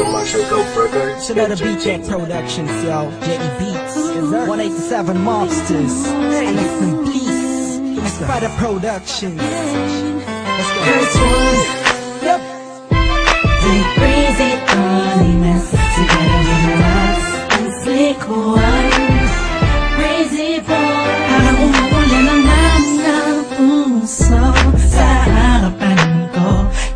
Marshall Cove Records. Another BK Productions, yo. Jetty Beats, 187 Mobsters, and it's the Peace, Spider Productions. Let's go. First one, Yep. they breeze it on, mess together with my eyes, and slick one, crazy boy. Parang umuulan ang ng puso sa harapan ko.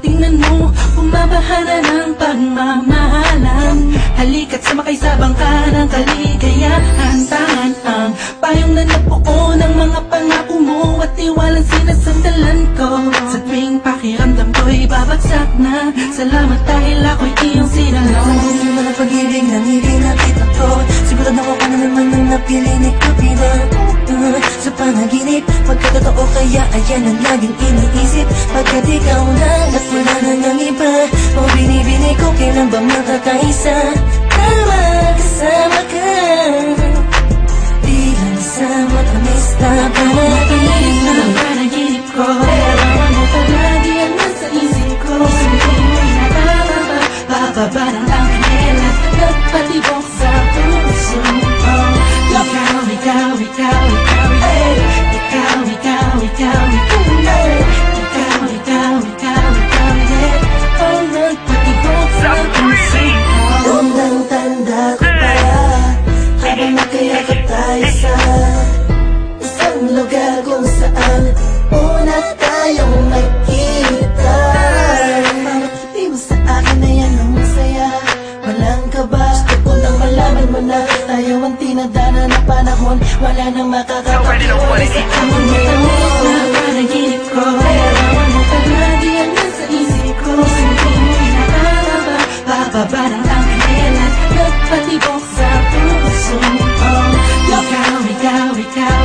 Tingnan mo, bumabaha na ng pagmamahalan. Halika't sumakay sa bangka ng kaligayahan. Tahan ang payong na nabuo ng mga pangako mo at tiwalang sinasandalan ko. Sa tuwing pakiramdam ko'y babagsak na, salamat dahil ako'y iyong sinalong. Hindi mo na pag-ibig na hindi nakita ko. Sigurado ako ka na naman nung napili ni Kapina. Sa panaginip, pagkatotoo kaya ayan ang laging iniisip. Pagkat ikaw na at wala na ng iba, o binibini ko kailan ba makakaisa. Tama kasama ka, di lang sa matamis na Matamis na panaginip ko, larawan mo palagi ang nasa isip ko. Sabihin mo'y nakababa, bababa ng anghel at nagpatibok sa puso ko. Ikaw, ikaw, ikaw, ikaw, hey. Ikaw, ikaw, ikaw, ikaw, hey. Ikaw, ikaw, ikaw, ikaw, hey. Ang nagpatibok sa puso ko. Tandang-tanda ko pa, habang nakayakap tayo sa isang lugar kung saan una tayong nagkita. Pangiti mo sa akin na yan ang masaya, walang kaba. Gusto ko nang malaman mo na tayo ang tinadana ng panahon. Wala nang makakapag-iwalay sa amin mo. Matamis na panaginip ko, larawan mo palagi ang nasa isip ko. Sabihin mo'y nakababa, bababa ng anghel at nagpatibok sa puso ko. Ikaw, ikaw, ikaw, ikaw,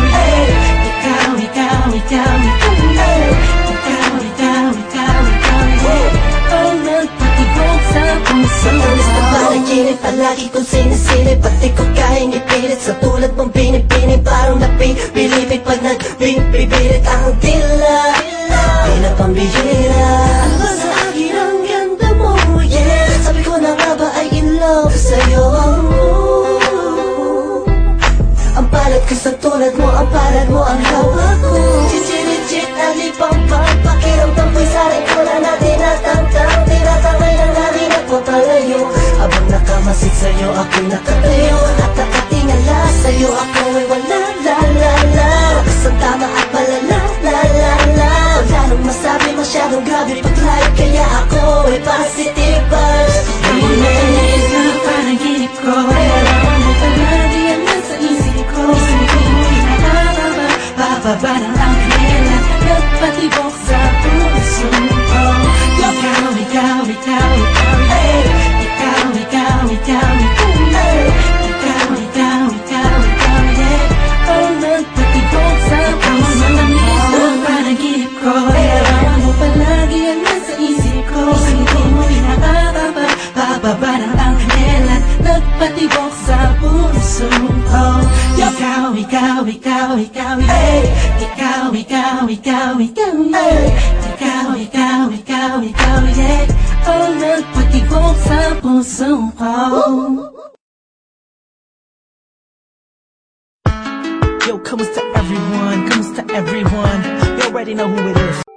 hey. Ikaw, ikaw, ikaw, ikaw, hey. Ikaw, ikaw, ikaw, ikaw, hey. Ang nagpatibok sa puso Sa ko. panaginip, palagi kong sinisilip, pati ko kayang ipilit. Sa tulad mong binibini, parang napibilipit. Pag nagbibirit ang tila, di na pambihira. Ano ba sa akin ang ganda mo, yeah. Sabi ko na nga ba ay in love sa'yo. Ang palad ko sa tulad mo, ang palad mo ang hawak ko. Legit, alipang-pang, pakiramdam ko'y saray ko na natin natantang. Tinatangay ng hangin at papalayo. Habang nakamasid sa'yo, ako'y nakatayo. At nakatingala sa'yo, ako ay wala, la-la-la. Rakas ang tama at malala, la-la-la. Wala nang masabi, masyadong grabe paglayo. Kaya ako ay positive vibes. Matamis na panaginip ko, larawan mo palagi ang nasa isip ko. Sabihin mo'y nakababa, bababa ng anghel at nagpatibok sa puso ko. Ikaw, ikaw, ikaw, ikaw, hey. Ikaw, ikaw, ikaw, ikaw, hey. Ikaw, ikaw, ikaw, ikaw, yeah. Ang nagpatibok sa puso ko. Matamis na panaginip ko, larawan mo palagi ang nasa isip ko. Sabihin mo'y nakababa, bababa ng anghel at nagpatibok sa puso ko. Ikaw, ikaw, ikaw, ikaw, hey. Ikaw, ikaw, ikaw, ikaw, hey. Ikaw, ikaw, ikaw, ikaw, yeah. Ang nagpatibok sa puso ko. Yo, comes to everyone, you already know who it is.